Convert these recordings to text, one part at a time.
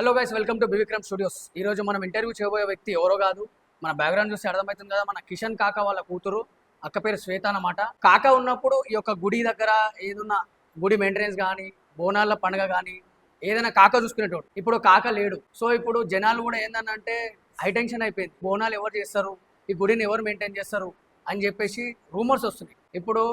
Hello guys, welcome to B Vikram studios. ఈ రోజు మనం ఇంటర్వ్యూ చేయబోయే వ్యక్తి ఎవరో కాదు, మన బ్యాక్గ్రౌండ్ చూస్తే అర్థమవుతుంది కదా, మన కిషన్ కాక వాళ్ళ కూతురు. అక్క పేరు శ్వేత అన్నమాట. కాక ఉన్నప్పుడు ఈ యొక్క గుడి దగ్గర ఏదన్నా గుడి మెయింటెనెన్స్ కానీ, బోనాల పండుగ కానీ ఏదైనా కాక చూసుకునేటోడు. ఇప్పుడు కాక లేడు. సో ఇప్పుడు జనాలు కూడా ఏందనంటే హైటెన్షన్ అయిపోయింది. బోనాలు ఎవరు చేస్తారు, ఈ గుడిని ఎవరు మెయింటైన్ చేస్తారు అని చెప్పేసి రూమర్స్ వస్తున్నాయి. ఇప్పుడు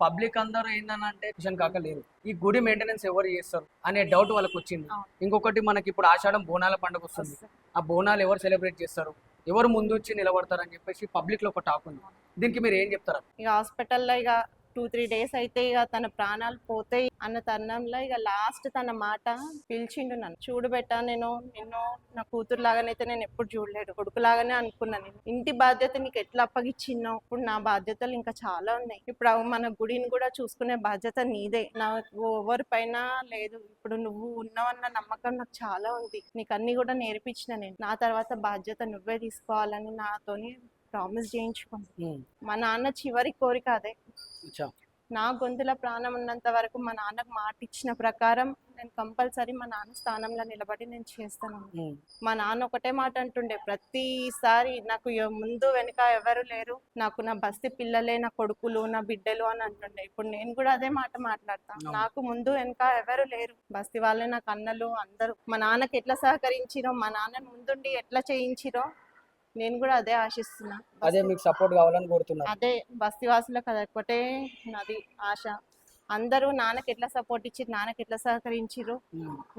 పబ్లిక్ అందరూ ఏందనంటే కిషన్ కాక లేరు, ఈ గుడి మెయింటెనెన్స్ ఎవరు చేస్తారు అనే డౌట్ వాళ్ళకి వచ్చింది. ఇంకొకటి, మనకి ఇప్పుడు ఆషాఢం బోనాల పండుగ వస్తుంది. ఆ బోనాలు ఎవరు సెలబ్రేట్ చేస్తారు, ఎవరు ముందు వచ్చి నిలబడతారు అని చెప్పేసి పబ్లిక్ లో ఒక టాక్ ఉంది. దీనికి మీరు ఏం చెప్తారు? ఇక హాస్పిటల్లో ఇక 2-3 డేస్ అయితే ఇక తన ప్రాణాలు పోతాయి అన్న తరుణంలో ఇక లాస్ట్ తన మాట పిలిచిండు నన్ను. చూడబెట్టా, నేను నిన్ను నా కూతురు లాగానైతే నేను ఎప్పుడు చూడలేడు, కొడుకులాగానే అనుకున్నాను. నేను ఇంటి బాధ్యత నీకు ఎట్లా అప్పగిచ్చిన్నావు, ఇప్పుడు నా బాధ్యతలు ఇంకా చాలా ఉన్నాయి. ఇప్పుడు మన గుడిని కూడా చూసుకునే బాధ్యత నీదే. నాకు ఎవరి పైన లేదు. ఇప్పుడు నువ్వు ఉన్నావన్న నమ్మకం నాకు చాలా ఉంది. నీకు అన్ని కూడా నేర్పించిన నేను. నా తర్వాత బాధ్యత నువ్వే తీసుకోవాలని నాతోని ప్రామిస్ చేయించుకుంది. మా నాన్న చివరి కోరిక అదే. నా గొంతుల ప్రాణం ఉన్నంత వరకు మా నాన్నకు మాట ఇచ్చిన ప్రకారం నేను కంపల్సరీ మా నాన్న స్థానంలో నిలబడి నేను చేస్తాను. మా నాన్న ఒకటే మాట అంటుండే ప్రతిసారి, నాకు ముందు వెనుక ఎవరు లేరు, నాకు నా బస్తి పిల్లలే నా కొడుకులు నా బిడ్డలు అని అంటుండే. ఇప్పుడు నేను కూడా అదే మాట మాట్లాడతాను. నాకు ముందు వెనుక ఎవరు లేరు, బస్తి వాళ్ళే నాకు అన్నలు అందరూ. మా నాన్నకి ఎట్లా సహకరించిరో, మా నాన్నని ముందుండి ఎట్లా చేయించిరో నేను కూడా అదే ఆశిస్తున్నా. అదే మీకు సపోర్ట్ కావాలని కోరుతున్నా. అదే బస్తీవాసులకు అది ఒకటే నాది ఆశ. అందరూ నాన్నకి ఎట్లా సపోర్ట్ ఇచ్చి, నాన్నకి ఎట్లా సహకరించిరు,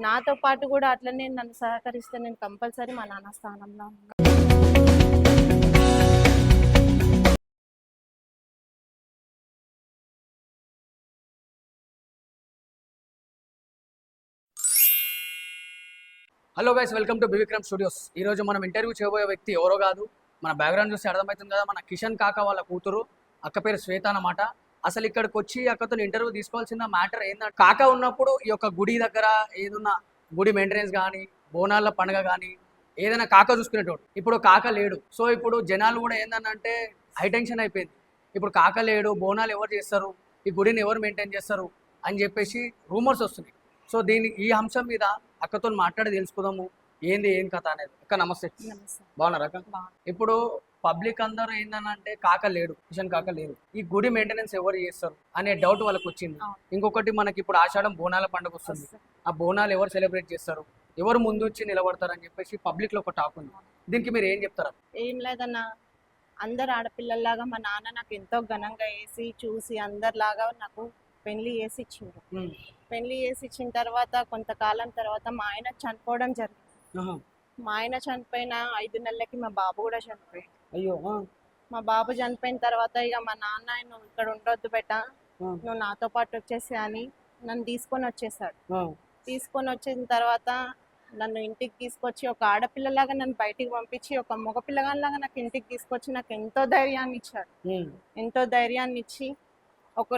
నాతో పాటు కూడా అట్లనే నన్ను సహకరిస్తే నేను కంపల్సరీ మా నాన్న స్థానంలో ఉన్నా. Hello guys, welcome to B Vikram studios. ఈ రోజు మనం ఇంటర్వ్యూ చేయబోయే వ్యక్తి ఎవరో కాదు, మన బ్యాక్గ్రౌండ్ చూస్తే అర్థమవుతుంది కదా, మన కిషన్ కాక వాళ్ళ కూతురు. అక్క పేరు శ్వేత అన్నమాట. అసలు ఇక్కడికి వచ్చి అక్కతో ఇంటర్వ్యూ తీసుకోవాల్సిన మ్యాటర్ ఏంటంటే, కాక ఉన్నప్పుడు ఈ యొక్క గుడి దగ్గర ఏదన్నా గుడి మెయింటెనెన్స్ కానీ, బోనాల పండుగ కానీ ఏదైనా కాక చూసుకునేటోడు. ఇప్పుడు కాక లేడు. సో ఇప్పుడు జనాలు కూడా ఏందనంటే హైటెన్షన్ అయిపోయింది. ఇప్పుడు కాక లేడు, బోనాలు ఎవరు చేస్తారు, ఈ గుడిని ఎవరు మెయింటైన్ చేస్తారు అని చెప్పేసి రూమర్స్ వస్తున్నాయి. సో ఈ అంశం మీద అక్కతో మాట్లాడి తెలుసుకుందాము ఏం కథ అనేది. అక్క నమస్తే. బాగున్నారా అక్క? ఇప్పుడు పబ్లిక్ అందరూ ఏందనంటే కాక లేడు, కిషన్ కాక లేడు, ఈ గుడి మెయింటెనెన్స్ ఎవరు చేస్తారు అనే డౌట్ వాళ్ళకి వచ్చింది. ఇంకొకటి, మనకి ఇప్పుడు ఆషాఢం బోనాల పండుగ వస్తుంది. ఆ బోనాలు ఎవరు సెలబ్రేట్ చేస్తారు, ఎవరు ముందు వచ్చి నిలబడతారు అని చెప్పేసి పబ్లిక్ లో ఒక టాక్ ఉంది. దీనికి మీరు ఏం చెప్తారా? ఏం లేదన్నా, అందరు ఆడపిల్లల్లాగా మా నాన్న నాకు ఎంతో ఘనంగా వేసి చూసి అందరిలాగా నాకు పెళ్లి చేసి ఇచ్చిండు. పెళ్లి చేసి ఇచ్చిన తర్వాత కొంతకాలం తర్వాత మా ఆయన చనిపోవడం జరిగింది. మా ఆయన చనిపోయిన 5 నెలలకి మా బాబు కూడా చనిపోయాడు. అయ్యో. మా బాబు చనిపోయిన తర్వాత ఇక మా నాన్న, నువ్వు ఇక్కడ ఉండొద్దు బెట, నువ్వు నాతో పాటు వచ్చేసి అని నన్ను తీసుకొని వచ్చేసాడు. తీసుకొని వచ్చిన తర్వాత నన్ను ఇంటికి తీసుకొచ్చి, ఒక ఆడపిల్లలాగా నన్ను బయటికి పంపించి, ఒక మగపిల్లగానిలాగా నాకు ఇంటికి తీసుకొచ్చి నాకు ఎంతో ధైర్యాన్ని ఇచ్చాడు. ఎంతో ధైర్యాన్ని ఇచ్చి,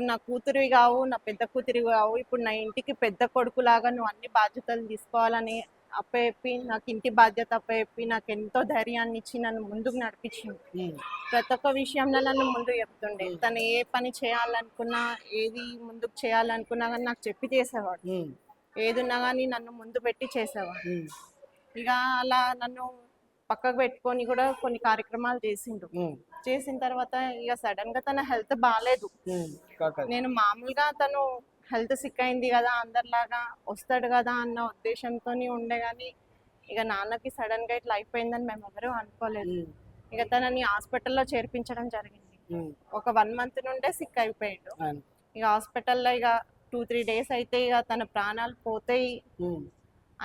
నా కూతురివి కావు, నా పెద్ద కూతురివి కావు, ఇప్పుడు నా ఇంటికి పెద్ద కొడుకులాగా నువ్వు అన్ని బాధ్యతలు తీసుకోవాలని అప్పచెప్పి, నాకు ఇంటి బాధ్యత అప్పచెప్పి నాకు ఎంతో ధైర్యాన్ని ఇచ్చి నన్ను ముందుకు నడిపించింది. ప్రతి ఒక్క విషయంలో నన్ను ముందు చెప్తుండే. తను ఏ పని చేయాలనుకున్నా, ఏది ముందుకు చేయాలనుకున్నా కానీ నాకు చెప్పి చేసేవాడు. ఏదున్నా కానీ నన్ను ముందు పెట్టి చేసేవాడు. ఇక అలా నన్ను పక్కకు పెట్టుకొని కూడా కొన్ని కార్యక్రమాలు చేసిండు. చేసిన తర్వాత ఇక సడన్ గా తన హెల్త్ బాగాలేదు. నేను మామూలుగా తను హెల్త్ సిక్ అయింది కదా, అందరిలాగా వస్తాడు కదా అన్న ఉద్దేశంతో ఉండే గానీ, ఇక నాన్నకి సడన్ గా ఇట్లా అయిపోయిందని మేము ఎవరూ అనుకోలేదు. ఇక తనని హాస్పిటల్లో చేర్పించడం జరిగింది. ఒక 1 మంత్ నుండే సిక్ అయిపోయాడు. ఇక హాస్పిటల్లో ఇక 2-3 డేస్ అయితే ఇక తన ప్రాణాలు పోతాయి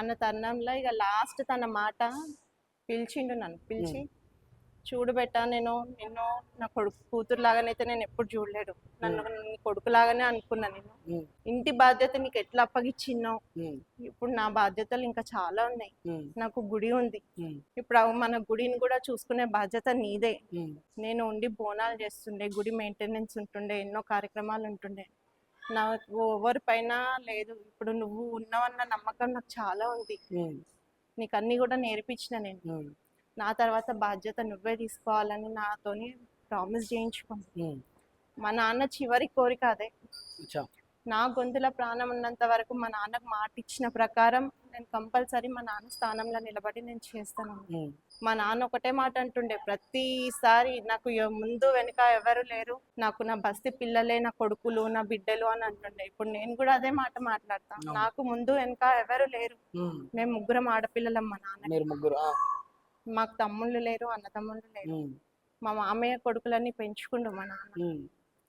అన్న తరుణంలో ఇక లాస్ట్ తన మాట పిలిచిండు నన్ను. పిలిచి, చూడబెట్టా, నేను నిన్ను నా కూతురు లాగానైతే నేను ఎప్పుడు చూడలేడు, నన్ను నీ కొడుకులాగానే అనుకున్నా. నేను ఇంటి బాధ్యత నీకు ఎట్లా అప్పగిచ్చిన్నావు, ఇప్పుడు నా బాధ్యతలు ఇంకా చాలా ఉన్నాయి. నాకు గుడి ఉంది. ఇప్పుడు మన గుడిని కూడా చూసుకునే బాధ్యత నీదే. నేను ఉండి బోనాలు చేస్తుండే, గుడి మెయింటెనెన్స్ ఉంటుండే, ఎన్నో కార్యక్రమాలు ఉంటుండే. నాకు ఎవరి పైన లేదు. ఇప్పుడు నువ్వు ఉన్నావన్న నమ్మకం నాకు చాలా ఉంది. నీకు అన్ని కూడా నేర్పించిన నేను. నా తర్వాత బాధ్యత నువ్వే తీసుకోవాలని నాతోని ప్రామిస్ చేయించుకుంది. మా నాన్న చివరి కోరిక అదే. నా గొంతులో ప్రాణం ఉన్నంత వరకు మా నాన్నకు మాట ఇచ్చిన ప్రకారం నేను కంపల్సరీ మా నాన్న స్థానంలో నిలబడి నేను చేస్తాను. మా నాన్న ఒకటే మాట అంటుండే, ప్రతిసారి నాకు ముందు వెనుక ఎవరు లేరు, నాకు నా బస్తి పిల్లలే నా కొడుకులు నా బిడ్డలు అని అంటుండే. ఇప్పుడు నేను కూడా అదే మాట మాట్లాడతాను, నాకు ముందు వెనుక ఎవరు లేరు, మేము ముగ్గురం ఆడపిల్లలం. మా నాన్న మాకు తమ్ముళ్ళు లేరు, అన్న తమ్ముళ్ళు లేరు. మా మామయ్య కొడుకులన్నీ పెంచుకుండు మా నాన్న.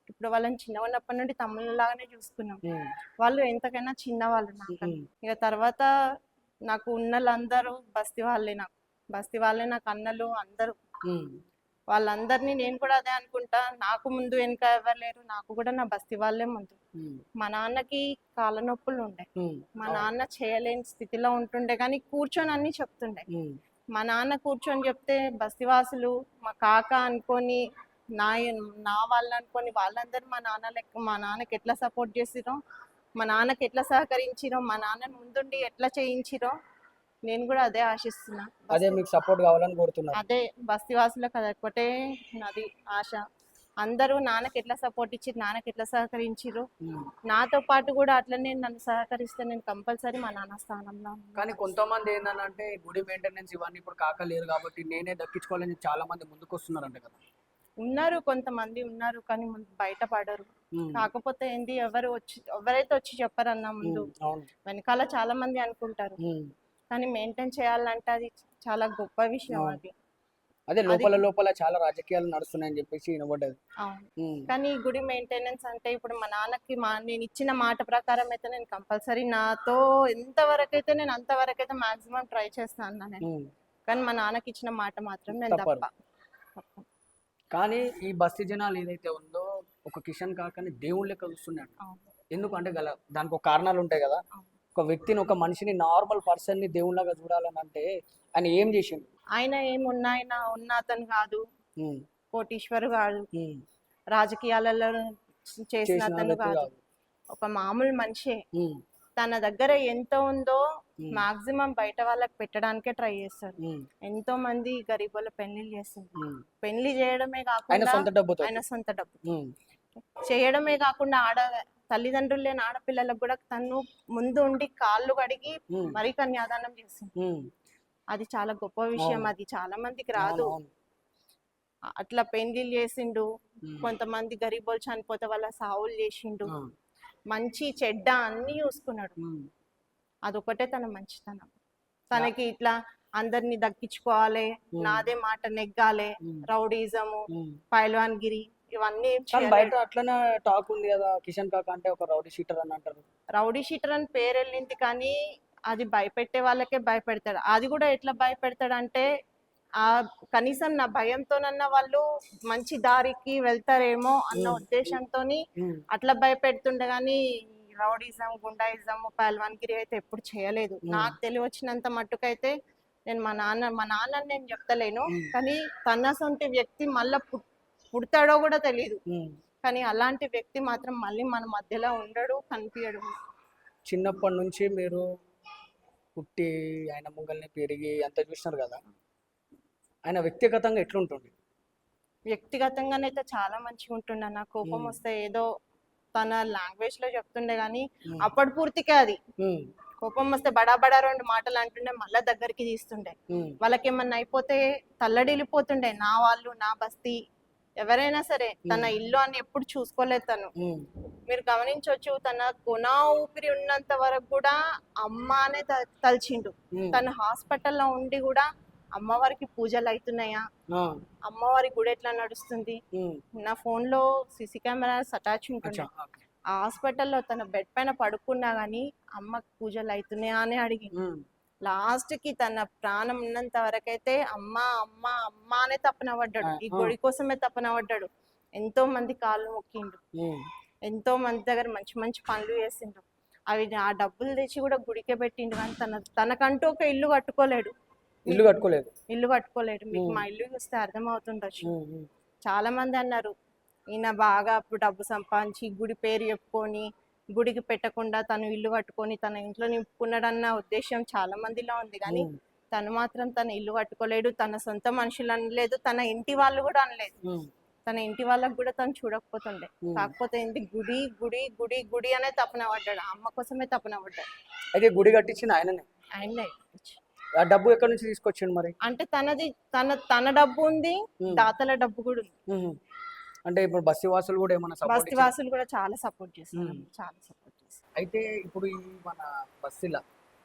ఇప్పుడు వాళ్ళని చిన్న ఉన్నప్పటి నుండి తమ్ముళ్ళలాగానే చూసుకున్నాం. వాళ్ళు ఎంతకైనా చిన్నవాళ్ళు నాకు. ఇక తర్వాత నాకు ఉన్నోళ్ళందరూ బస్తీ వాళ్ళే నాకు అన్నలు అందరూ. వాళ్ళందరినీ నేను కూడా అదే అనుకుంటా, నాకు ముందు వెనుక ఎవరు లేరు, నాకు కూడా నా బస్తీ వాళ్ళే ముందు. మా నాన్నకి కాళ్ళ నొప్పులు ఉండే, మా నాన్న చేయలేని స్థితిలో ఉంటుండే, కానీ కూర్చొని అన్ని చెప్తుండే. మా నాన్న కూర్చొని చెప్తే బస్తీవాసులు మా కాక అనుకొని నా వాళ్ళు అనుకొని వాళ్ళందరూ మా నాన్నకి ఎట్లా సపోర్ట్ చేసిరో, మా నాన్నకి ఎట్లా సహకరించిరో, మా నాన్నని ముందుండి ఎట్లా చేయించిరో నేను కూడా అదే ఆశిస్తున్నా. అదే మీకు సపోర్ట్ కావాలని కోరుతున్నా. అదే బస్తీవాసులకు అది ఒకటే నాది ఆశ. అందరూ నాన్నకి ఎట్లా సపోర్ట్ ఇచ్చి నాన్నకి ఎట్లా సహకరించిరు, నాతో పాటు కూడా అట్లనే నన్ను సహకరిస్తే నేను కంపల్సరీ మా నాన్న స్థానంలో. కానీ కొంతమంది ఏంటంటే గుడి మెయింటెనెన్స్ ఇవన్నీ ఇప్పుడు కాకలేరు కాబట్టి నేనే దక్కించుకోవాలని చాలా మంది ముందుకు వస్తున్నారంట కదా. ఉన్నారు, కొంతమంది ఉన్నారు, కానీ బయటపడరు. కాకపోతే ఏంది, ఎవరైతే వచ్చి చెప్పరన్నా ముందు వెనకాల చాలా మంది అనుకుంటారు, కానీ మెయింటైన్ చేయాలంటే అది చాలా గొప్ప విషయం. అదే లోపల చాలా రాజకీయాలు నడుస్తున్నాయని చెప్పేసి వినబడ్డది. కానీ గుడి మెయింటెనెన్స్ అంటే ఇప్పుడు మా నాన్నకి నేను ఇచ్చిన మాట ప్రకారం అయితే నేను కంపల్సరీ నాతో ఎంతవరకైతే నేను అంతవరకైతే మాక్సిమం ట్రై చేస్తాను నేను. కానీ మా నాన్నకి ఇచ్చిన మాట మాత్రం నేను తప్ప. కానీ ఈ బస్తీ జనాలు ఏదైతే ఉందో ఒక కిషన్ కాకని దేవుళ్ళ లెక్క చూస్తున్నాడు. ఎందుకంటే దానికి ఒక కారణాలు ఉంటాయి కదా. ఒక వ్యక్తిని, ఒక మనిషిని, నార్మల్ పర్సన్ ని దేవుళ్ళగా చూడాలని అంటే ఆయన ఏం చేసిండు? ఆయన ఏమున్నా ఆయన అతను కాదు, కోటీశ్వరు కాదు, రాజకీయాలలో చేసిన అతను కాదు, ఒక మామూలు మనిషే. తన దగ్గర ఎంత ఉందో మాక్సిమం బయట వాళ్ళకి పెట్టడానికే ట్రై చేస్తారు. ఎంతో మంది గరీబుల పెళ్లిళ్ళు చేస్తారు. పెళ్లి చేయడమే కాకుండా ఆయన సొంత డబ్బు చేయడమే కాకుండా తల్లిదండ్రులు లేని ఆడపిల్లలకు కూడా తను ముందు ఉండి కాళ్ళు కడిగి మరీ కన్యాదానం చేసింది. అది చాలా గొప్ప విషయం, అది చాలా మందికి రాదు. అట్లా పెళ్లిళ్ళు చేసిండు. కొంతమంది గరీబోలు చనిపోతే వాళ్ళ సావులు చేసిండు. మంచి చెడ్డ అన్ని చూసుకున్నాడు. అదొకటే తన మంచితనం. తనకి ఇట్లా అందరిని దక్కించుకోవాలి, నాదే మాట నెగ్గాలి, రౌడీజము, పైల్వాన్ గిరి ఇవన్నీ బయట అట్లనే టాక్ ఉంది కదా. కిషన్ కాక అంటే ఒక రౌడీ షీటర్ అని అంటారు. రౌడీ షీటర్ అని పేరు వెళ్ళింది, కానీ అది భయపెట్టే వాళ్ళకే భయపెడతాడు. అది కూడా ఎట్లా భయపెడతాడు అంటే కనీసం నా భయంతోనన్నా వాళ్ళు మంచి దారికి వెళ్తారేమో అన్న ఉద్దేశంతో అట్లా భయపెడుతుండే, కానీ రౌడీజం, గుండాయిజం, పహల్వాన్ గిరి అయితే ఎప్పుడు చేయలేదు. నాకు తెలివచ్చినంత మట్టుకైతే నేను మా నాన్న నేను చెప్తలేను, కానీ తన సొంత వ్యక్తి మళ్ళా పుడతాడో కూడా తెలియదు, కానీ అలాంటి వ్యక్తి మాత్రం మళ్ళీ మన మధ్యలో ఉండడు, కనిపించడు. చిన్నప్పటి నుంచి మీరు పుట్టి ఆయన ముంగల్ని పెరిగి అంత చూసినారు కదా, ఆయన వ్యక్తిగతంగా ఎట్లుంటుంది? వ్యక్తిగతంగానైతే చాలా మంచిగా ఉంటుండే. నాకు కోపం వస్తే ఏదో తన లాంగ్వేజ్ లో చెప్తుండే, కానీ అప్పటి పూర్తికే అది కోపం వస్తే బడా బడా 2 మాటలు అంటుండే, మళ్ళా దగ్గరికి తీస్తుండే. వాళ్ళకి ఏమన్నా అయిపోతే తల్లడిల్లిపోతుండే. నా వాళ్ళు, నా బస్తీ, ఎవరైనా సరే తన ఇల్లు అని ఎప్పుడు చూసుకోలేదు తను. మీరు గమనించవచ్చు, తన కొన ఊపిరి ఉన్నంత వరకు కూడా అమ్మనే తలిచిండు. తను హాస్పిటల్లో ఉండి కూడా అమ్మవారికి పూజలు అవుతున్నాయా, అమ్మవారి గుడి ఎట్లా నడుస్తుంది, నా ఫోన్ లో సిసి కెమెరాస్ అటాచ్ ఉంటుంది. ఆ హాస్పిటల్లో తన బెడ్ పైన పడుకున్నా గానీ అమ్మకి పూజలు అవుతున్నాయా అని అడిగి లాస్ట్ కి తన ప్రాణం ఉన్నంత వరకైతే అమ్మ అమ్మ అమ్మ అనే తప్పనబడ్డాడు. ఈ గుడి కోసమే తప్పనబడ్డాడు. ఎంతో మంది కాళ్ళు మొక్కిండు, ఎంతో మంది దగ్గర మంచి మంచి పనులు చేసిండు. అవి ఆ డబ్బులు తెచ్చి కూడా గుడికే పెట్టిండు, కానీ తనకంటూ ఒక ఇల్లు కట్టుకోలేడు. మీకు మా ఇల్లు చూస్తే అర్థమవుతుండొచ్చు. చాలా మంది అన్నారు, ఈయన బాగా అప్పుడు డబ్బు సంపాదించి గుడి పేరు చెప్పుకొని గుడికి పెట్టకుండా తను ఇల్లు కట్టుకొని తన ఇంట్లో నింపుకున్నాడన్న ఉద్దేశం చాలా మందిలో ఉంది, కానీ తను మాత్రం తన ఇల్లు కట్టుకోలేడు, తన సొంత మనుషులు అనలేదు, తన ఇంటి వాళ్ళు కూడా అనలేదు. తన ఇంటి వాళ్ళకి కూడా తను చూడకపోతుండే. కాకపోతే ఏంటి గుడి గుడి గుడి గుడి అనే తపన పడ్డాడు, ఆ అమ్మ కోసమే తపన పడ్డాడు. అయితే గుడి కట్టించింది ఆయననే. ఆయనే ఆ డబ్బు ఎక్కడి నుంచి తీసుకొచ్చిండు మరి? అంటే తనది తన డబ్బు ఉంది, దాతల డబ్బు కూడా ఉంది. అంటే ఇప్పుడు బస్సు వాసులు కూడా ఏమైనా సపోర్ట్ బస్తీ వాసులు కూడా చాలా సపోర్ట్ చేస్తారు, చాలా సపోర్ట్ చేస్తారు. అయితే ఇప్పుడు ఈ మన బస్సుల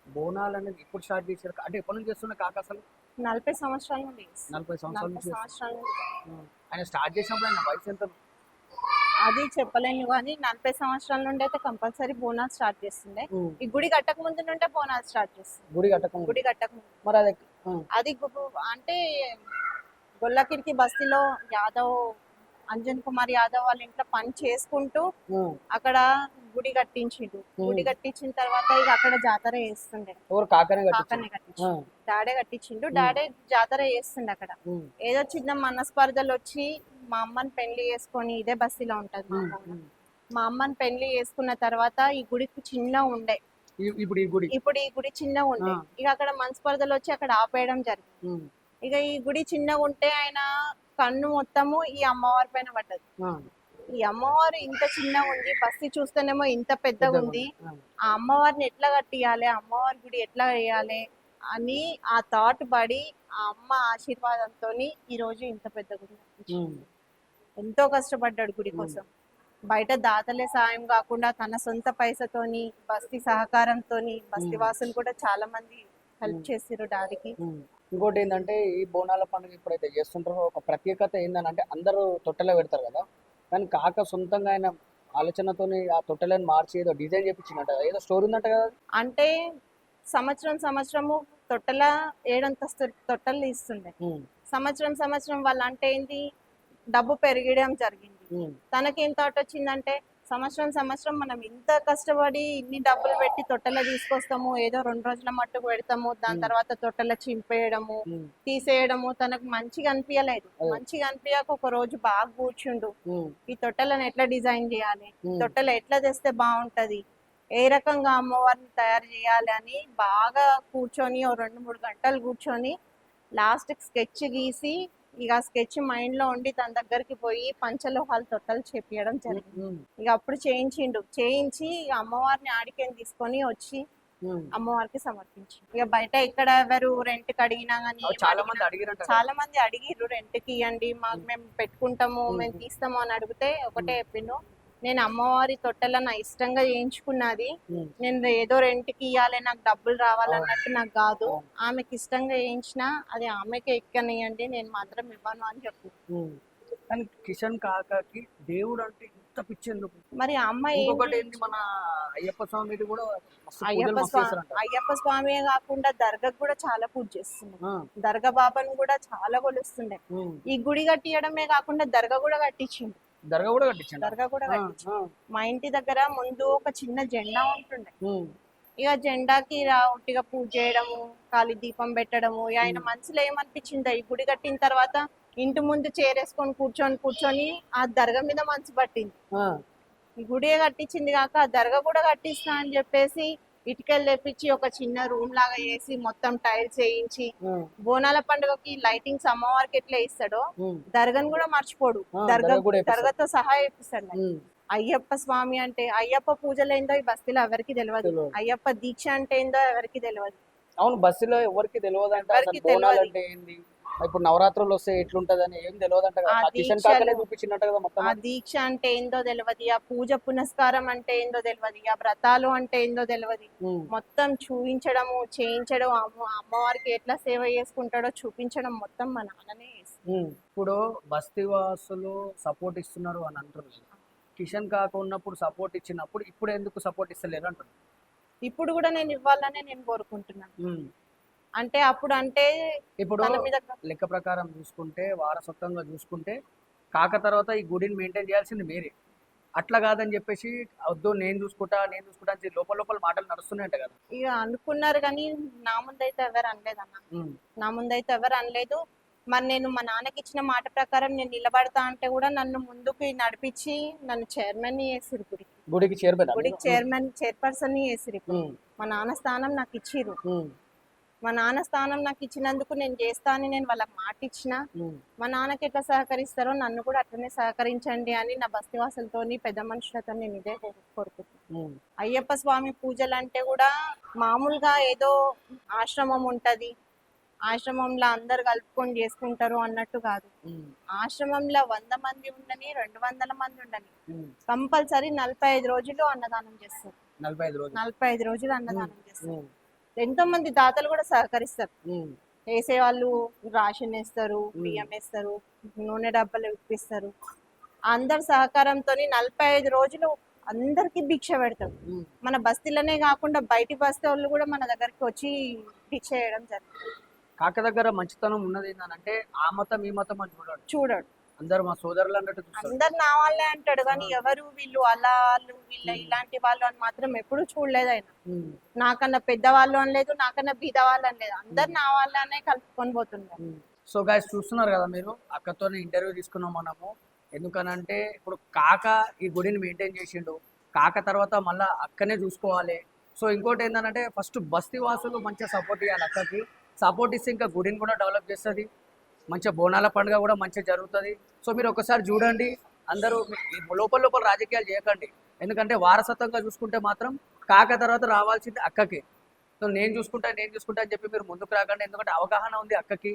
బోనాలు అనేది ఇప్పుడు స్టార్ట్ చేశారు, అంటే ఎప్పటి నుంచి చేస్తున్న కాక అసలు? 40 సంవత్సరాల నుండి 40 సంవత్సరాల 40 నుంచి సంవత్సరాల నుండి. ఆయన స్టార్ట్ చేసినప్పుడు ఆయన వయసు ఎంత? అది చెప్పలేను కానీ 40 సంవత్సరాల నుండి అయితే కంపల్సరీ బోనాలు స్టార్ట్ చేస్తుండే. ఈ గుడి కట్టక ముందు నుండే బోనాలు స్టార్ట్ చేస్తుంది. గుడి కట్టక గుడి కట్టక ముందు మరి అది అది అంటే గొల్లకిరికి బస్తీలో యాదవ్ అంజన్ కుమార్ యాదవ్ వాళ్ళ ఇంట్లో పని చేసుకుంటూ అక్కడ గుడి కట్టించిండు. గుడి కట్టించిన తర్వాత ఇక అక్కడ జాతర చేస్తుండే. ఎవరు? కాకనే కట్టించిండు, డాడే కట్టించిండు. డాడే జాతర చేస్తుండే అక్కడ. ఏదో చిన్న మనస్పర్ధలు వచ్చి మా అమ్మని పెళ్లి చేసుకొని, ఇదే బస్తీలో ఉంటది మా అమ్మ. మా అమ్మని పెళ్లి చేసుకున్న తర్వాత ఈ గుడికి చిన్న ఉండే, ఇప్పుడు ఈ గుడి చిన్న ఉండే. ఇక అక్కడ మనస్పర్ధలు వచ్చి అక్కడ ఆపేయడం జరిగింది. ఇక ఈ గుడి చిన్నగా ఉంటే ఆయన కన్ను మొత్తము ఈ అమ్మవారి పైన పడ్డది. ఈ అమ్మవారు ఇంత చిన్న ఉంది, బస్తీ చూస్తేనేమో ఇంత పెద్దగా ఉంది. ఆ అమ్మవారిని ఎట్లా కట్టియాలి, అమ్మవారి గుడి ఎట్లా వేయాలి అని ఆ థాట్ పడి ఆ అమ్మ ఆశీర్వాదంతో ఈ రోజు ఇంత పెద్ద గుడి ఎంతో కష్టపడ్డాడు గుడి కోసం. బయట దాతలే సాయం కాకుండా తన సొంత పైసతోని, బస్తీ సహకారంతోని, బస్తీ వాసులు కూడా చాలా మంది హెల్ప్ చేసిరు డాడీకి. ఇంకోటి ఏంటంటే ఈ బోనాల పండుగ ఇప్పుడైతే చేస్తుంటారో ఒక ప్రత్యేకత ఏంటంటే అందరూ తొట్టెలో పెడతారు కదా, కానీ కాక సొంతంగా ఆయన ఆలోచనతోని ఆ తొట్టెలను మార్చి ఏదో డిజైన్ చేయించినట్టు ఏదో స్టోరీ ఉందట కదా. అంటే సంవత్సరము తొట్టెల 7 అంతస్తు తొట్టెలు ఇస్తుండే. సంవత్సరం వల్ల అంటే ఏంటి, డబ్బు పెరగడం జరిగింది. తనకేం థాట్ వచ్చిందంటే సంవత్సరం మనం ఇంత కష్టపడి ఇన్ని డబ్బులు పెట్టి తొట్టెల తీసుకొస్తాము, ఏదో 2 రోజుల మట్టుకు పెడతాము, దాని తర్వాత తొట్టెల చింపేయడము తీసేయడము తనకు మంచిగా అనిపించలేదు. మంచిగా అనిపించక ఒక రోజు బాగా కూర్చుండు, ఈ తొట్టెలను ఎట్లా డిజైన్ చేయాలి, తొట్టెలు ఎట్లా తెస్తే బాగుంటది, ఏ రకంగా అమ్మవారిని తయారు చేయాలి అని బాగా కూర్చొని 2-3 గంటలు కూర్చొని లాస్ట్ స్కెచ్ గీసి, ఇక స్కెచ్ మైండ్ లో ఉండి తన దగ్గరికి పోయి పంచలోహాలు తొట్టలు చేపించడం జరిగింది. ఇక అప్పుడు చేయించి ఇక అమ్మవారిని ఆడికేని తీసుకొని వచ్చి అమ్మవారికి సమర్పించి, ఇక బయట ఇక్కడ ఎవరు రెంట్ కి అడిగినా గానీ చాలా మంది అడిగిర్రు, రెంట్ కి ఇవ్వండి మాకు, మేము పెట్టుకుంటాము, మేము తీస్తాము అని అడిగితే ఒకటే చెప్పిండు, నేను అమ్మవారి తొట్టెల నా ఇష్టంగా చేయించుకున్నది, నేను ఏదో రెంట్కి ఇవ్వాలి నాకు డబ్బులు రావాలన్నట్టు నాకు కాదు, ఆమెకి ఇష్టంగా చేయించిన అది ఆమెకే ఎక్కనియండి, నేను మాత్రం ఇవ్వను అని చెప్పు. కానీ కిషన్ కాకాకి దేవుడు అంటే ఇంత పిచ్చి ఎందుకు? మరి అమ్మాయి మన అయ్యప్ప స్వామి కూడా అయ్యప్ప స్వామి కాకుండా దర్గాకు కూడా చాలా పూజ చేస్తున్నాం. దర్గా బాబాను కూడా చాలా కొలుస్తుండే. ఈ గుడి కట్టియడమే కాకుండా దర్గా కూడా కట్టించిండు. దర్గా కూడా కట్టించు. మా ఇంటి దగ్గర ముందు ఒక చిన్న జెండా ఉంటుండే. ఇక జెండాకి ఒట్టిగా పూజ చేయడము, కాలి దీపం పెట్టడము. ఆయన మనసులో ఏమనిపించిందో ఈ గుడి కట్టిన తర్వాత ఇంటి ముందు చేరేసుకొని కూర్చొని ఆ దర్గా మీద మనసు పట్టింది. ఈ గుడి కట్టించింది కాక ఆ దర్గా కూడా కట్టిస్తా అని చెప్పేసి ఇటుకలు తెప్పించి ఒక చిన్న రూమ్ లాగా చేసి మొత్తం టైల్స్ వేయించి, బోనాల పండుగకి లైటింగ్స్ అమ్మవారికి ఎట్లా ఇస్తాడో దర్గాను కూడా మర్చిపోడు, దర్గాతో సహా ఇప్పిస్తాడు. అయ్యప్ప స్వామి అంటే, అయ్యప్ప పూజలు ఏందో ఈ బస్తీలో ఎవరికి తెలియదు, అయ్యప్ప దీక్ష అంటే ఏందో ఎవరికి తెలియదు. అవును, బస్తీలో ఎవరికి తెలియదు అంటే ఇప్పుడు నవరాత్రులు వస్తే ఎట్లుంటదని ఏం తెలియదు అంట. ఆ దీక్ష అంటే ఏందో తెలియదు, ఆ పూజ పునస్కారం అంటే ఏందో తెలియదు, ఆ వ్రతాలు అంటే ఏందో తెలియదు. మొత్తం చూపించడము, చేయించడం, అమ్మవారికి ఎట్లా సేవ చేసుకుంటాడో చూపించడం మొత్తం మా నాన్ననే చేస్తుంది. ఇప్పుడు బస్తీ వాసులు సపోర్ట్ ఇస్తున్నారు అని అంటున్నారు. కిషన్ కాక ఉన్నప్పుడు సపోర్ట్ ఇచ్చినప్పుడు ఇప్పుడు ఎందుకు సపోర్ట్ ఇస్తలేరు అంటున్నారు. ఇప్పుడు కూడా నేను ఇవ్వాలనే నేను కోరుకుంటున్నాను. అంటే అప్పుడు అంటే ఇప్పుడు లెక్క ప్రకారం చూసుకుంటే, వారసత్వంగా చూసుకుంటే కాక తర్వాత ఈ గుడిని మెయింటైన్ చేయాల్సింది మీరే. అట్లా కాదని చెప్పేసి వద్దు నేను చూసుకుంటా అని లోపల మాటలు నడుస్తున్నాయంట కదా. ఇక అనుకున్నారు కానీ నా ముందైతే ఎవరు అనలేదు అన్న, నా ముందైతే ఎవరు అనలేదు. మరి నేను మా నాన్నకి ఇచ్చిన మాట ప్రకారం నేను నిలబడతా అంటే కూడా నన్ను ముందుకు నడిపించి నన్ను చైర్మన్ చేసిరు, గుడికి చైర్పర్సన్ చేసిరు. మా నాన్న స్థానం నాకు ఇచ్చిరు. మా నాన్న స్థానం నాకు ఇచ్చినందుకు నేను చేస్తా అని నేను వాళ్ళకి మాట ఇచ్చిన. మా నాన్నకి ఎట్లా సహకరిస్తారో నన్ను కూడా అట్లనే సహకరించండి అని నా బస్తీవాసులతోని పెద్ద మనుషులతో నేను ఇదే కోరుకుంటున్నాను. అయ్యప్ప స్వామి పూజలు అంటే కూడా మామూలుగా ఏదో ఆశ్రమం ఉంటది, ఆశ్రమంలో అందరు కలుపుకొని చేసుకుంటారు అన్నట్టు కాదు. ఆశ్రమంలో 100 మంది ఉండని, 200 మంది ఉండని, కంపల్సరీ 45 రోజులు అన్నదానం చేస్తారు. 45 రోజులు అన్నదానం చేస్తారు. ఎంతో మంది దాతలు కూడా సహకరిస్తారు. వేసే వాళ్ళు రాషన్ వేస్తారు, బియ్యం వేస్తారు, నూనె డబ్బాలు ఇప్పిస్తారు. అందరి సహకారంతో 45 రోజులు అందరికి భిక్ష పెడతారు. మన బస్తీలోనే కాకుండా బయటి బస్తీ వాళ్ళు కూడా మన దగ్గరికి వచ్చి భిక్ష చేయడం జరుగుతుంది. కాక దగ్గర మంచితనం ఉన్నది ఏంటంటే ఆ మతం ఈ మతం అని చూడడు. అందరు మా సోదరులు అన్నట్టు అందరు నా వాళ్ళే అంటాడు, కానీ ఎవరు వీళ్ళు అలా వీళ్ళ ఇలాంటి వాళ్ళు అని మాత్రం ఎప్పుడు చూడలేదు ఆయన. నాకన్నా పెద్దవాళ్ళు అనలేదు, నాకన్నా బీద వాళ్ళు అనలేదు, అందరు నా వాళ్ళనే కలుపుకొని పోతున్నారు. సో గైస్ చూస్తున్నారు కదా మీరు, అక్కతో ఇంటర్వ్యూ తీసుకున్నాం మనము. ఎందుకనంటే ఇప్పుడు కాక ఈ గుడిని మెయింటైన్ చేసిండు, కాక తర్వాత మళ్ళీ అక్కనే చూసుకోవాలి. సో ఇంకోటి ఏంటంటే ఫస్ట్ బస్తీ వాసులు మంచిగా సపోర్ట్ ఇవ్వాలి, అక్కకి సపోర్ట్ ఇస్తే ఇంకా గుడిని కూడా డెవలప్ చేస్తుంది, మంచిగా బోనాల పండుగ కూడా మంచిగా జరుగుతుంది. సో మీరు ఒకసారి చూడండి, అందరూ లోపల రాజకీయాలు చేయకండి. ఎందుకంటే వారసత్వంగా చూసుకుంటే మాత్రం కాక తర్వాత రావాల్సింది అక్కకి. సో నేను చూసుకుంటా అని చెప్పి మీరు ముందుకు రాకండి. ఎందుకంటే అవగాహన ఉంది అక్కకి,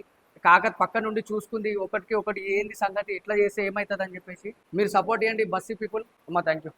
కాక పక్క నుండి చూసుకుంది, ఒకటికి ఒకటి ఏంది సంగతి, ఎట్లా చేస్తే ఏమవుతుంది అని చెప్పేసి మీరు సపోర్ట్ చేయండి బస్తీ పీపుల్. అమ్మా థ్యాంక్ యూ.